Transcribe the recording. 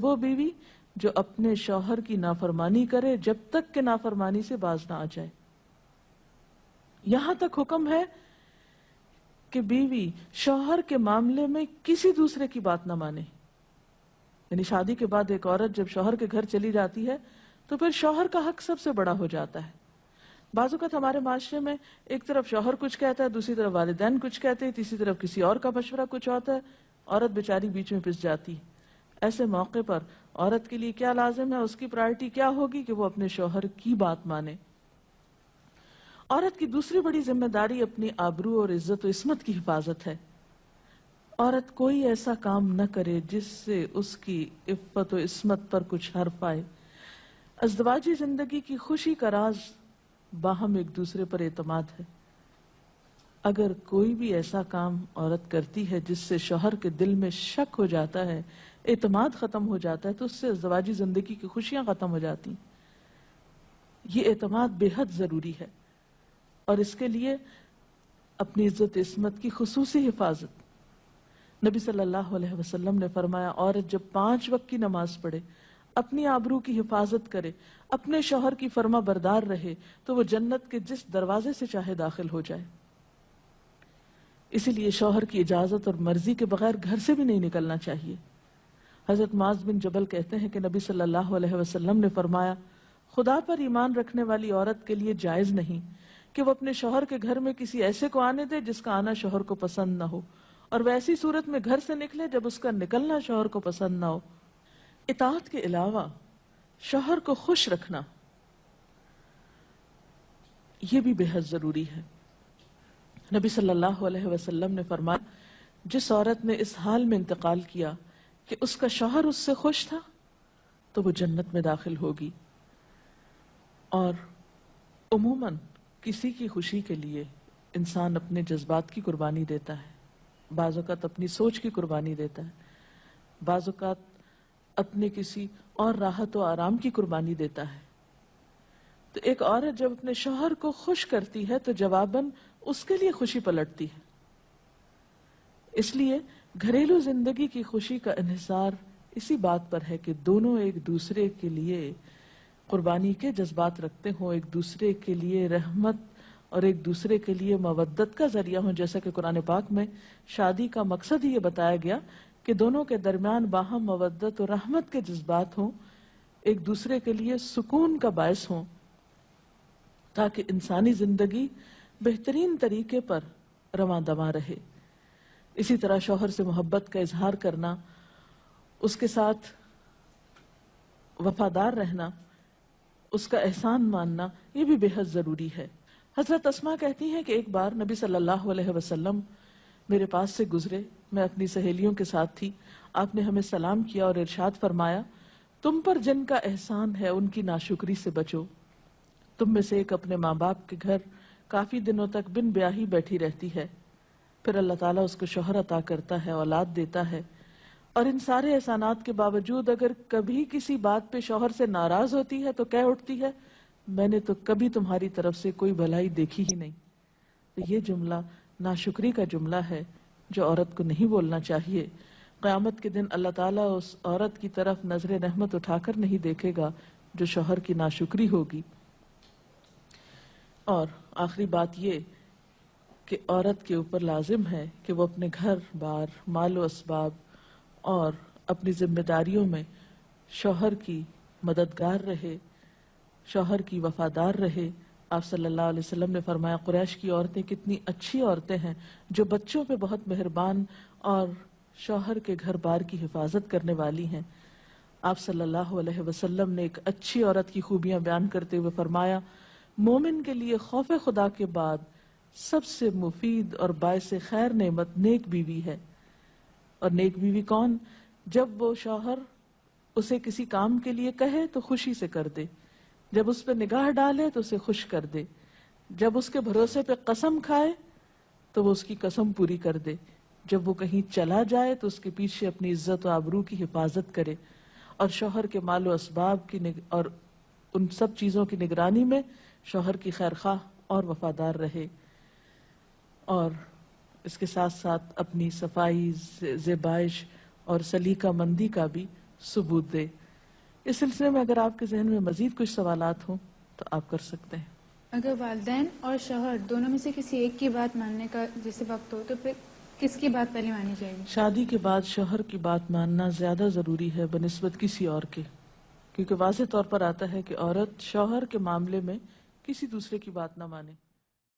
وہ بیوی جو اپنے شوہر کی نافرمانی کرے جب تک کہ نافرمانی سے باز نہ آ جائے. یہاں تک حکم ہے کہ بیوی شوہر کے معاملے میں کسی دوسرے کی بات نہ مانے. یعنی شادی کے بعد ایک عورت جب شوہر کے گھر چلی جاتی ہے تو پھر شوہر کا حق سب سے بڑا ہو جاتا ہے. بعض اوقات ہمارے معاشرے میں ایک طرف شوہر کچھ کہتا ہے، دوسری طرف والدین کچھ کہتے ہیں، تیسری طرف کسی اور کا مشورہ کچھ ہوتا ہے، عورت بیچاری بیچ میں پس جاتی. ایسے موقع پر عورت کے لیے کیا لازم ہے، اس کی پرائرٹی کیا ہوگی کہ وہ اپنے شوہر کی بات مانے. عورت کی دوسری بڑی ذمہ داری اپنی آبرو اور عزت و عصمت کی حفاظت ہے. عورت کوئی ایسا کام نہ کرے جس سے اس کی عفت و عصمت پر کچھ حرف آئے. ازدواجی زندگی کی خوشی کا راز باہم ایک دوسرے پر اعتماد ہے. اگر کوئی بھی ایسا کام عورت کرتی ہے جس سے شوہر کے دل میں شک ہو جاتا ہے، اعتماد ختم ہو جاتا ہے، تو اس سے ازدواجی زندگی کی خوشیاں ختم ہو جاتی. یہ اعتماد بے حد ضروری ہے اور اس کے لیے اپنی عزت عصمت کی خصوصی حفاظت. نبی صلی اللہ علیہ وسلم نے فرمایا، عورت جب 5 وقت کی نماز پڑھے، اپنی آبرو کی حفاظت کرے، اپنے شوہر کی فرما بردار رہے، تو وہ جنت کے جس دروازے سے چاہے داخل ہو جائے. اسی لیے شوہر کی اجازت اور مرضی کے بغیر گھر سے بھی نہیں نکلنا چاہیے. حضرت معاذ بن جبل کہتے ہیں کہ نبی صلی اللہ علیہ وسلم نے فرمایا، خدا پر ایمان رکھنے والی عورت کے لیے جائز نہیں کہ وہ اپنے شوہر کے گھر میں کسی ایسے کو آنے دے جس کا آنا شوہر کو پسند نہ ہو، اور وہ ایسی صورت میں گھر سے نکلے جب اس کا نکلنا شوہر کو پسند نہ ہو. اطاعت کے علاوہ شوہر کو خوش رکھنا یہ بھی بے حد ضروری ہے. نبی صلی اللہ علیہ وسلم نے فرمایا، جس عورت نے اس حال میں انتقال کیا کہ اس کا شوہر اس سے خوش تھا تو وہ جنت میں داخل ہوگی. اور عموماً کسی کی خوشی کے لیے انسان اپنے جذبات کی قربانی دیتا ہے، بعض اوقات اپنی سوچ کی قربانی دیتا ہے، بعض اوقات اپنے کسی اور راحت و آرام کی قربانی دیتا ہے. تو ایک عورت جب اپنے شوہر کو خوش کرتی ہے تو جواباً اس کے لیے خوشی پلٹتی ہے. اس لیے گھریلو زندگی کی خوشی کا انحصار اسی بات پر ہے کہ دونوں ایک دوسرے کے لیے قربانی کے جذبات رکھتے ہوں، ایک دوسرے کے لیے رحمت اور ایک دوسرے کے لیے مودت کا ذریعہ ہوں. جیسا کہ قرآن پاک میں شادی کا مقصد ہی یہ بتایا گیا کہ دونوں کے درمیان باہم مودت اور رحمت کے جذبات ہوں، ایک دوسرے کے لیے سکون کا باعث ہوں، تاکہ انسانی زندگی بہترین طریقے پر رواں دواں رہے. اسی طرح شوہر سے محبت کا اظہار کرنا، اس کے ساتھ وفادار رہنا، اس کا احسان ماننا، یہ بھی بے حد ضروری ہے. حضرت اسماء کہتی ہیں کہ ایک بار نبی صلی اللہ علیہ وسلم میرے پاس سے گزرے، میں اپنی سہیلیوں کے ساتھ تھی. آپ نے ہمیں سلام کیا اور ارشاد فرمایا، تم پر جن کا احسان ہے ان کی ناشکری سے بچو. تم میں سے ایک اپنے ماں باپ کے گھر کافی دنوں تک بن بیاہی بیٹھی رہتی ہے، پھر اللہ تعالیٰ اس کو شوہر عطا کرتا ہے، اولاد دیتا ہے، اور ان سارے احسانات کے باوجود اگر کبھی کسی بات پہ شوہر سے ناراض ہوتی ہے تو کہہ اٹھتی ہے، میں نے تو کبھی تمہاری طرف سے کوئی بھلائی دیکھی ہی نہیں. تو یہ جملہ ناشکری کا جملہ ہے جو عورت کو نہیں بولنا چاہیے. قیامت کے دن اللہ تعالیٰ اس عورت کی طرف نظر رحمت اٹھا کر نہیں دیکھے گا جو شوہر کی ناشکری ہوگی. اور آخری بات یہ کہ عورت کے اوپر لازم ہے کہ وہ اپنے گھر بار، مال و اسباب اور اپنی ذمہ داریوں میں شوہر کی مددگار رہے، شوہر کی وفادار رہے. آپ صلی اللہ علیہ وسلم نے فرمایا، قریش کی عورتیں کتنی اچھی عورتیں ہیں جو بچوں پہ بہت مہربان اور شوہر کے گھر بار کی حفاظت کرنے والی ہیں. آپ صلی اللہ علیہ وسلم نے ایک اچھی عورت کی خوبیاں بیان کرتے ہوئے فرمایا، مومن کے لیے خوف خدا کے بعد سب سے مفید اور باعث خیر نعمت نیک بیوی ہے. اور نیک بیوی کون؟ جب وہ شوہر اسے کسی کام کے لیے کہے تو خوشی سے کر دے، جب اس پہ نگاہ ڈالے تو اسے خوش کر دے، جب اس کے بھروسے پہ قسم کھائے تو وہ اس کی قسم پوری کر دے، جب وہ کہیں چلا جائے تو اس کے پیچھے اپنی عزت و آبرو کی حفاظت کرے، اور شوہر کے مال و اسباب کی اور ان سب چیزوں کی نگرانی میں شوہر کی خیر خواہ اور وفادار رہے، اور اس کے ساتھ ساتھ اپنی صفائی، زیبائش اور سلیقہ مندی کا بھی ثبوت دے. اس سلسلے میں اگر آپ کے ذہن میں مزید کچھ سوالات ہوں تو آپ کر سکتے ہیں. اگر والدین اور شوہر دونوں میں سے کسی ایک کی بات ماننے کا جیسے وقت ہو تو پھر کس کی بات پہلے مانی جائے گی؟ شادی کے بعد شوہر کی بات ماننا زیادہ ضروری ہے بنسبت کسی اور کے، کیونکہ واضح طور پر آتا ہے کہ عورت شوہر کے معاملے میں کسی دوسرے کی بات نہ مانے.